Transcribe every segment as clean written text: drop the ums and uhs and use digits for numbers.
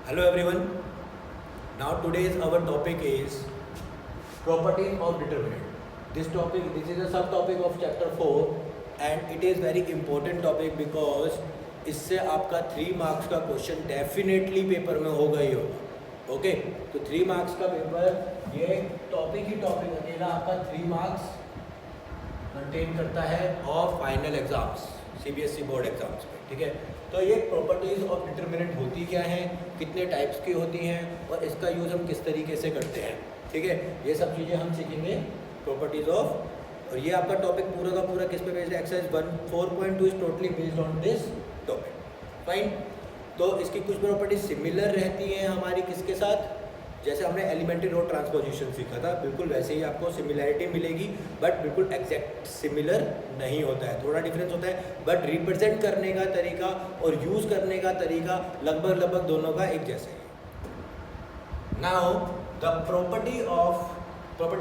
Hello everyone. Now today's our topic is properties of determinant. This is a subtopic of chapter 4 and it is very important topic because इससे आपका 3 marks का question definitely paper में होगा ही होगा. Okay, तो 3 marks का paper ये topic अकेला आपका 3 मार्क्स कंटेन करता है और final exams CBSE board exams में. ठीक है, तो ये प्रॉपर्टीज़ ऑफ डिटर्मिनेंट होती क्या हैं, कितने टाइप्स की होती हैं और इसका यूज़ हम किस तरीके से करते हैं. ठीक है, ये सब चीज़ें हम सीखेंगे प्रॉपर्टीज़ ऑफ. और ये आपका टॉपिक पूरा का पूरा किस पे बेस्ड है, exercise 1.4.2 is totally based on this topic. Fine. तो इसकी कुछ प्रॉपर्टीज सिमिलर रहती हैं हमारी किसके साथ, जैसे हमने एलिमेंट्री रो ट्रांसपोजिशन सीखा था, बिल्कुल वैसे ही आपको सिमिलैरिटी मिलेगी बट बिल्कुल एग्जैक्ट सिमिलर नहीं होता है, थोड़ा डिफरेंस होता है. बट रिप्रेजेंट करने का तरीका और यूज़ करने का तरीका लगभग दोनों का एक जैसे है. Now the property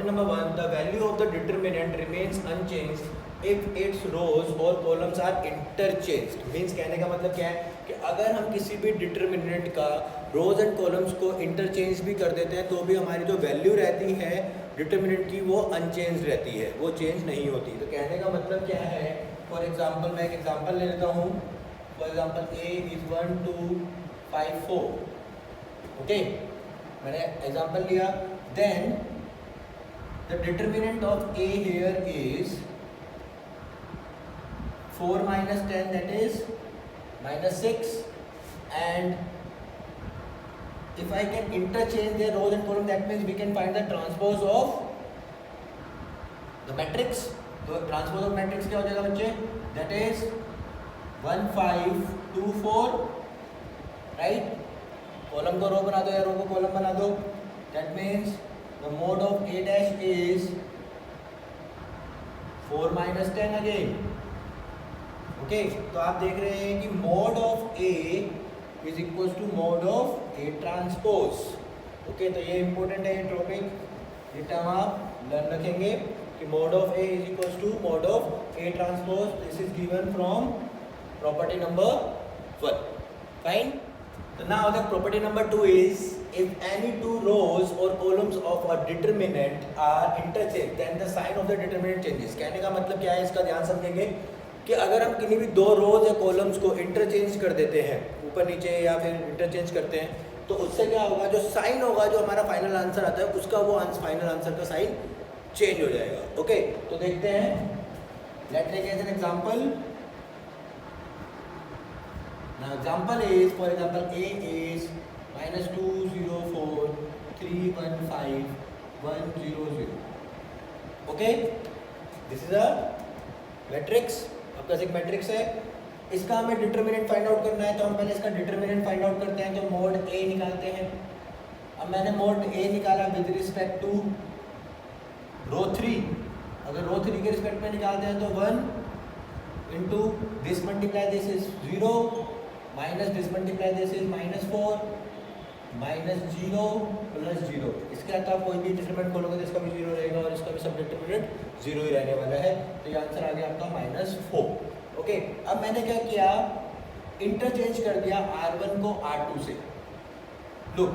number 1, the value of the determinant remains unchanged if its rows और कॉलम्स आर इंटरचेंज्ड. मीन्स कहने का मतलब क्या है कि अगर हम किसी भी डिटर्मिनेंट का रोज एंड कॉलम्स को इंटरचेंज भी कर देते हैं तो भी हमारी जो वैल्यू रहती है डिटर्मिनेंट की वो अनचेंज रहती है, वो चेंज नहीं होती. तो कहने का मतलब क्या है, फॉर एग्जांपल मैं एक एग्जांपल ले लेता हूँ. For example a is 1 2 5 4. Okay, मैंने एग्जांपल लिया. Then the determinant of a here is 4 minus 10, that is minus 6, and if I can interchange their rows and columns, that means we can find the transpose of the matrix. तो transpose of matrix क्या हो जाएगा बच्चे, that is 1 5 2 4, right. Column को रो बना दो या रो को कॉलम बना दो. that means the mode of a dash is 4 minus 10 again. Okay, तो आप देख रहे हैं कि mode of A is equal to mode of A transpose. Okay, तो ये इंपॉर्टेंट है ये टॉपिक, ये टर्म आप लर्न रखेंगे कि mode of A is equal to mode of A transpose. This is given from property number 1. Fine. तो now the property number 2 is if any two rows or columns of a determinant are interchanged then the sign of the determinant changes. कहने का मतलब क्या है, इसका ध्यान समझेंगे कि अगर हम किन्हीं भी दो रोज या कॉलम्स को इंटरचेंज कर देते हैं ऊपर नीचे या फिर इंटरचेंज करते हैं तो उससे क्या होगा, जो साइन होगा, जो हमारा फाइनल आंसर आता है उसका वो फाइनल आंसर का साइन चेंज हो जाएगा. ओके, तो देखते हैं. Let's take as an example. Now example is, for example a is -2 0 4 3 1 5 1 0 0. Okay, this is a matrix. आपका एक मैट्रिक्स है, इसका हमें डिटर्मिनेंट फाइंड आउट करना है. तो हम पहले इसका डिटर्मिनेंट फाइंड आउट करते हैं, तो मोड ए निकालते हैं. अब मैंने मोड ए निकाला विद रिस्पेक्ट टू रो 3. अगर रो 3 के रिस्पेक्ट में निकालते हैं तो 1 into this multiply this is 0 minus this multiply this is -4 -0 + 0. इसके अलावा कोई भी डिटर्मिनेंट खोलोगे तो इसका भी 0 रहेगा और इसका भी सब डिटर्मिनेंट 0 ही रहने वाला है. तो ये आंसर आ गया आपका -4. ओके, अब मैंने क्या किया, इंटरचेंज कर दिया R1 को R2 से. लुक,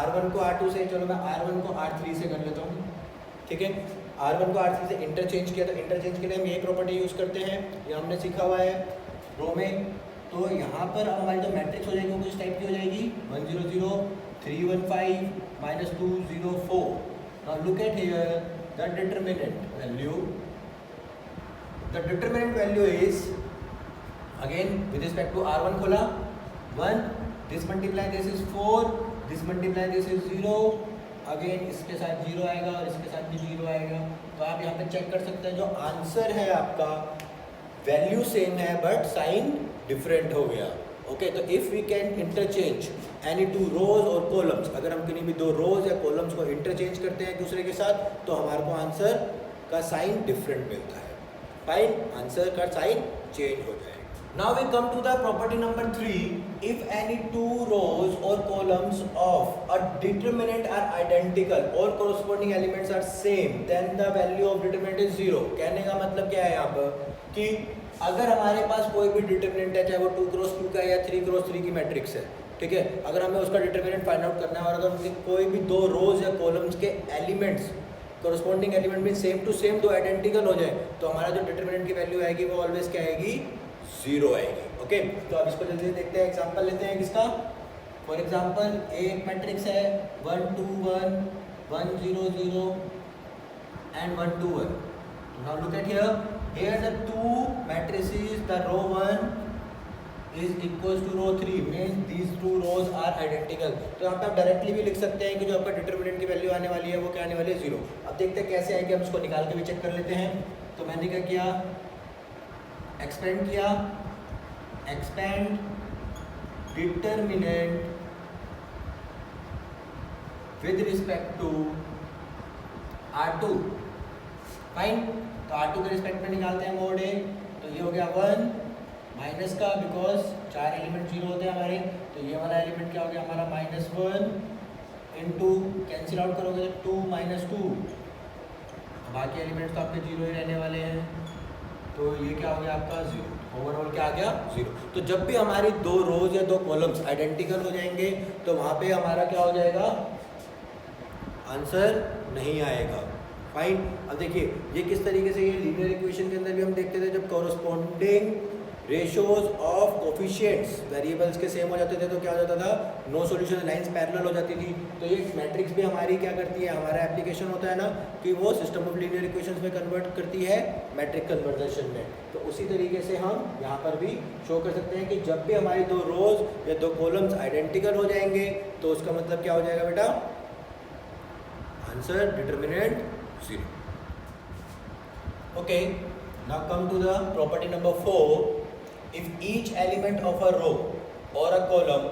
R1 को R2 से, चलो मैं R1 को R3 से कर लेता हूँ. ठीक है, R1 को R3 से इंटरचेंज किया. तो इंटरचेंज के लिए हम ये प्रॉपर्टी यूज़ करते हैं, ये हमने सीखा हुआ है रो में. तो यहाँ पर अब हमारी जो मैट्रिक्स हो जाएगी वो किस टाइप की हो जाएगी, 1 0 0 3 1 5 -2 0 4. Now look at here the determinant value. The determinant value is again with respect to R1 खोला 1, this multiply this is 4, this multiply this is 0, again इसके साथ 0 आएगा और इसके साथ भी 0 आएगा. तो आप यहाँ पे चेक कर सकते हैं जो आंसर है आपका वैल्यू सेम है बट साइन डिफरेंट हो गया. ओके, तो if we can interchange any two rows और कॉलम्स, अगर हम किन्हीं भी दो रोज या कॉलम्स को इंटरचेंज करते हैं एक दूसरे के साथ तो हमारे को आंसर का साइन डिफरेंट मिलता है. फाइन, आंसर का साइन चेंज हो जाएगा. Now we come to the property number 3. If any two rows और columns of a determinant are identical or corresponding elements are same then the value of determinant is 0. कहने का मतलब क्या है यहाँ पर कि अगर हमारे पास कोई भी डिटर्मिनेंट है, चाहे वो 2x2 का है या 3x3 की मैट्रिक्स है, ठीक है, अगर हमें उसका डिटर्मिनेंट फाइंड आउट करना है और अगर उनके कोई भी दो रोज या कॉलम्स के एलिमेंट्स कोरस्पॉन्डिंग एलिमेंट में सेम टू सेम दो आइडेंटिकल हो जाए, तो हमारा जो डिटर्मिनेंट की वैल्यू आएगी वो ऑलवेज क्या आएगी, 0 आएगी। ओके, तो अब इसको जल्दी देखते हैं, एग्जांपल लेते हैं किसका। फॉर एग्जांपल एक मैट्रिक्स है 1 2 1 1 0 0 and 1 2 1. Now look at here. Here the two matrices, the row 1 is equals to row 3, means these two rows are identical. तो यहाँ पे आप डायरेक्टली भी लिख सकते हैं कि जो आपका डिटर्मिनेंट की वैल्यू आने वाली है वो क्या आने वाली है, 0। अब देखते हैं कैसे आएगी, हम इसको निकाल के भी चेक कर लेते हैं। तो मैंने क्या किया, एक्सपेंड किया, expand determinant with respect to R2, fine. तो R2 के रिस्पेक्ट में निकालते हैं मोड ए, तो ये हो गया 1 माइनस का, बिकॉज 4 एलिमेंट 0 होते हैं हमारे, तो ये वाला एलिमेंट क्या हो गया हमारा -1 इंटू कैंसिल आउट करोगे तो 2 - 2, बाकी एलिमेंट्स तो आपके 0 ही रहने वाले हैं, तो ये क्या हो गया आपका 0, ओवरऑल क्या आ गया 0। तो जब भी हमारी दो रोज या दो कॉलम्स आइडेंटिकल हो जाएंगे तो वहाँ पे हमारा क्या हो जाएगा, आंसर नहीं आएगा, फाइन। अब देखिए ये किस तरीके से, ये लीनियर इक्वेशन के अंदर भी हम देखते थे, जब corresponding ratios of coefficients variables के सेम हो जाते थे तो क्या हो जाता था, नो सॉल्यूशन, लाइंस पैरेलल हो जाती थी। तो ये मैट्रिक्स भी हमारी क्या करती है, हमारा एप्लीकेशन होता है ना कि वो सिस्टम ऑफ लीनियर इक्वेशंस में कन्वर्ट करती है मैट्रिक कन्वर्जेशन में। तो उसी तरीके से हम यहाँ पर भी शो कर सकते हैं कि जब भी हमारी दो रोज या दो कॉलम्स आइडेंटिकल हो जाएंगे तो उसका मतलब क्या हो जाएगा बेटा, answer determinant 0। Okay, now come to the property number 4. If each element of a row or a column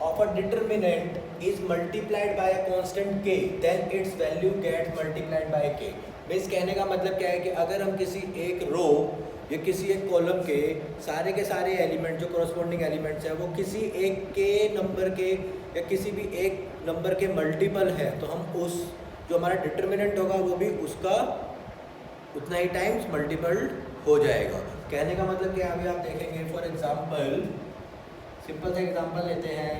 of a determinant is multiplied by a constant k, then its value gets multiplied by k. Means कहने का मतलब क्या है कि अगर हम किसी एक रो या किसी एक कॉलम के सारे एलिमेंट जो कोरस्पॉन्डिंग एलिमेंट्स हैं वो किसी एक के नंबर के या किसी भी एक नंबर के मल्टीपल है, तो हम उस जो हमारा डिटर्मिनेंट होगा वो भी उसका उतना ही टाइम्स मल्टीपल हो जाएगा। कहने का मतलब क्या, अभी आप देखेंगे फॉर एग्जांपल, सिंपल सा एग्जांपल लेते हैं,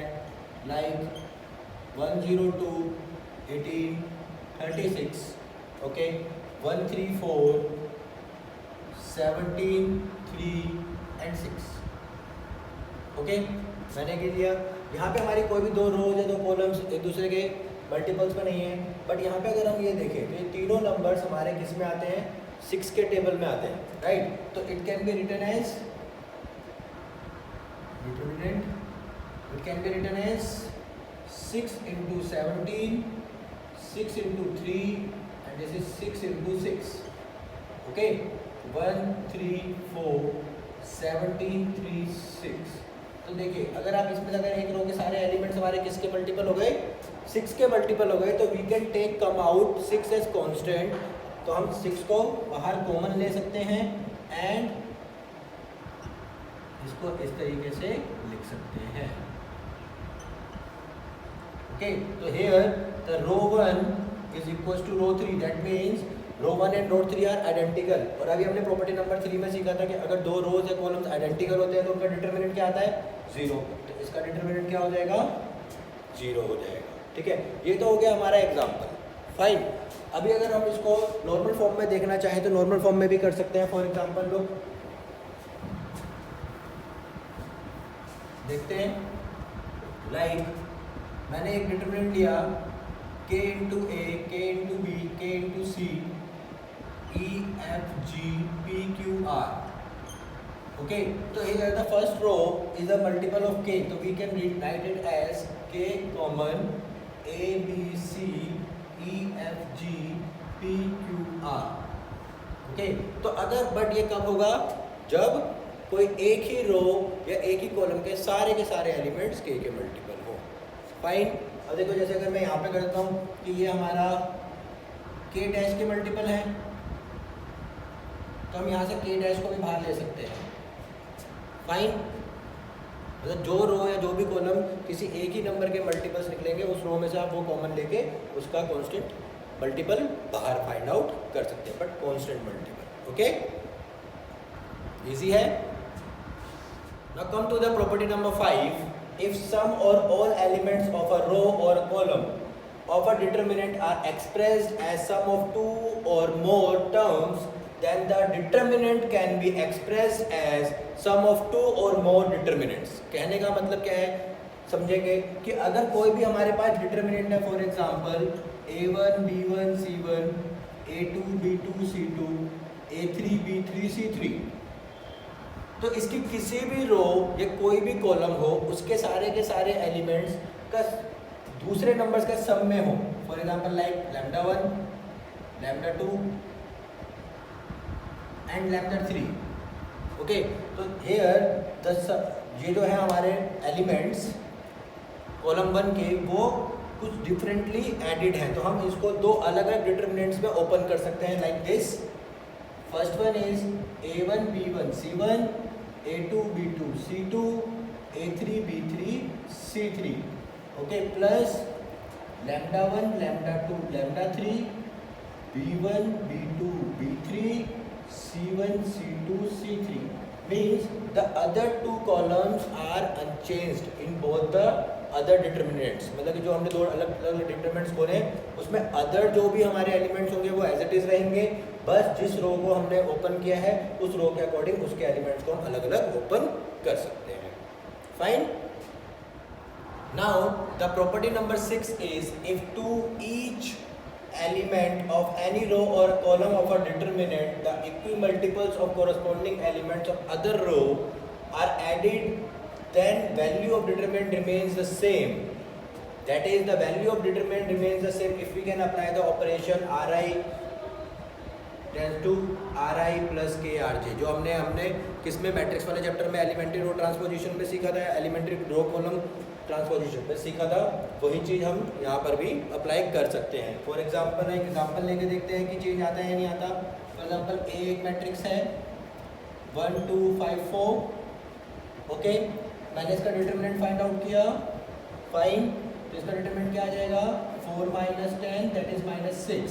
लाइक 102 18 36, ओके, 134 17 3 and 6, ओके। मैंने क्या दिया, यहाँ पे हमारी कोई भी दो रोज या दो कॉलम्स एक दूसरे के मल्टीपल्स में नहीं है, बट यहाँ पे अगर हम ये देखें तो ये तीनों नंबर्स हमारे किस में आते हैं, 6 के टेबल में आते हैं, राइट। तो it can be written as determinant, it can be written as 6 into 17, 6 into 3 and this is 6 into 6, okay, 1 3 4 17 3 6। तो देखिए अगर आप इसमें अगर एक रो के सारे एलिमेंट्स हमारे किसके मल्टीपल हो गए, 6 के मल्टीपल हो गए, तो we can take come out 6 as constant, तो हम 6 को बाहर कॉमन ले सकते हैं एंड इसको इस तरीके से लिख सकते हैं, ओके। तो here the row 1 is equals to row 3, that means row 1 and row 3 are identical. और अभी हमने प्रॉपर्टी नंबर 3 में सीखा था कि अगर दो रोज या कॉलम्स आइडेंटिकल होते हैं तो उनका डिटर्मिनेंट क्या आता है, 0। तो इसका डिटर्मिनेंट क्या हो जाएगा, 0 हो जाएगा, ठीक है। ये तो हो गया हमारा एग्जाम्पल, फाइन। अभी अगर हम इसको नॉर्मल फॉर्म में देखना चाहें तो नॉर्मल फॉर्म में भी कर सकते हैं। फॉर एग्जाम्पल लोग देखते हैं, लाइक मैंने एक डिटर्मिनेंट लिया k into a, k into b, k into c, e f g p q r, okay। तो here the first row is a multiple of k, तो we can write it as k common a b c e f g p q r, okay। तो अगर but ये कब होगा, जब कोई एक ही रो या एक ही कॉलम के सारे एलिमेंट्स k के मल्टीपल हो, फाइन। अब देखो जैसे अगर मैं यहाँ पे करता हूँ कि ये हमारा k डैश के मल्टीपल है, तो हम यहाँ से k डैश को भी बाहर ले सकते हैं, फाइन। मतलब जो रो या जो भी कॉलम किसी एक ही नंबर के मल्टीपल्स निकलेंगे उस रो में से आप वो कॉमन लेके उसका कांस्टेंट मल्टीपल बाहर फाइंड आउट कर सकते हैं, but constant multiple, okay. Easy है. Now come to the property number 5. If some or all elements of a row or a column of a determinant are expressed as sum of two or more terms, then the determinant can be expressed as sum of two or more determinants. कहने का मतलब क्या है समझेंगे कि अगर कोई भी हमारे पास डिटर्मिनेंट है, for example a1 b1 c1 a2 b2 c2 a3 b3 c3, तो इसकी किसी भी रो या कोई भी कॉलम हो उसके सारे के सारे एलिमेंट्स का दूसरे नंबर्स का सम में हो. For example like lambda 1, lambda 2 and lambda 3. Okay, तो हियर ये जो है हमारे एलिमेंट्स कॉलम 1 के वो कुछ डिफरेंटली एडिड हैं, तो हम इसको दो अलग अलग डिटर्मिनेंट्स में ओपन कर सकते हैं like this. First one is a1 b1 c1 a2 b2 c2 a3 b3 c3. Okay, plus lambda 1 lambda 2 lambda 3 b1 b2 b3 c1 c2 c3 means the other two columns are unchanged in both the other determinants. मतलब कि जो हमने दो अलग अलग determinants खोले उसमें other जो भी हमारे एलिमेंट्स होंगे वो एज इट इज रहेंगे, बस जिस रो को हमने ओपन किया है उस रो के अकॉर्डिंग उसके एलिमेंट्स को हम अलग अलग ओपन कर सकते हैं. Fine. Now the property number 6 is if two each element of any row or column of a determinant the equimultiples of corresponding elements of other row are added, then value of determinant remains the same. That is, the value of determinant remains the same if we can apply the operation ri tends to ri plus k rj, जो हमने किसमें matrix वाले chapter में elementary रो transposition में सीखा था, elementary row column transposition में सीखा था, वही चीज़ हम यहाँ पर भी अप्लाई कर सकते हैं. फॉर एग्जांपल एक एग्जांपल लेके देखते हैं कि चेंज आता है या नहीं आता. फॉर एग्जांपल ए एक मैट्रिक्स है 1 2 5 4. ओके, मैंने इसका डिटर्मिनेंट फाइंड आउट किया. फाइन, तो इसका डिटर्मिनेंट क्या आ जाएगा 4 - 10 दैट इज -6.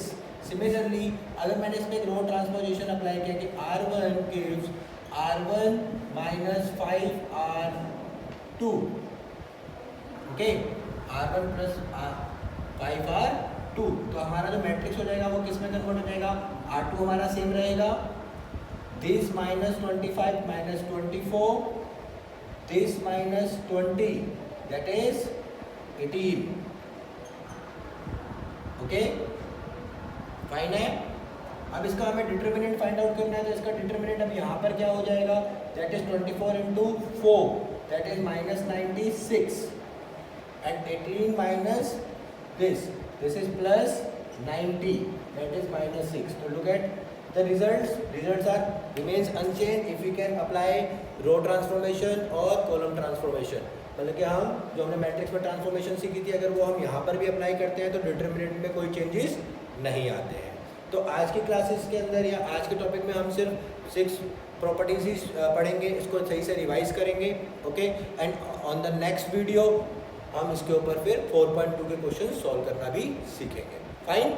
सिमिलरली अगर मैंने इसमें एक रो ट्रांसपोजिशन अप्लाई किया कि r1 gives r1 - 5r2. Okay, r1 plus 5r2, तो हमारा जो मैट्रिक्स हो जाएगा वो किस में कन्वर्ट हो जाएगा, r2 हमारा सेम रहेगा, this -25 - 24 this -20 that is 18. Okay, fine है. अब इसका हमें डिटर्मिनेंट फाइंड आउट करना है, तो इसका डिटर्मिनेंट अब यहाँ पर क्या हो जाएगा, that is 24 × 4 that is -96 and 18 minus this is plus 90 that is -6. So look at the results are remains unchanged if we can apply row transformation or column transformation. मतलब कि हम जो हमने मैट्रिक्स में ट्रांसफॉर्मेशन सीखी थी अगर वो हम यहाँ पर भी अप्लाई करते हैं तो डिटर्मिनेंट में कोई चेंजेस नहीं आते हैं. तो आज की क्लासेस के अंदर या आज के टॉपिक में हम सिर्फ 6 प्रॉपर्टीज ही पढ़ेंगे, इसको सही से रिवाइज करेंगे. Okay, and on the next video हम इसके ऊपर फिर 4.2 के क्वेश्चन सॉल्व करना भी सीखेंगे. फाइन.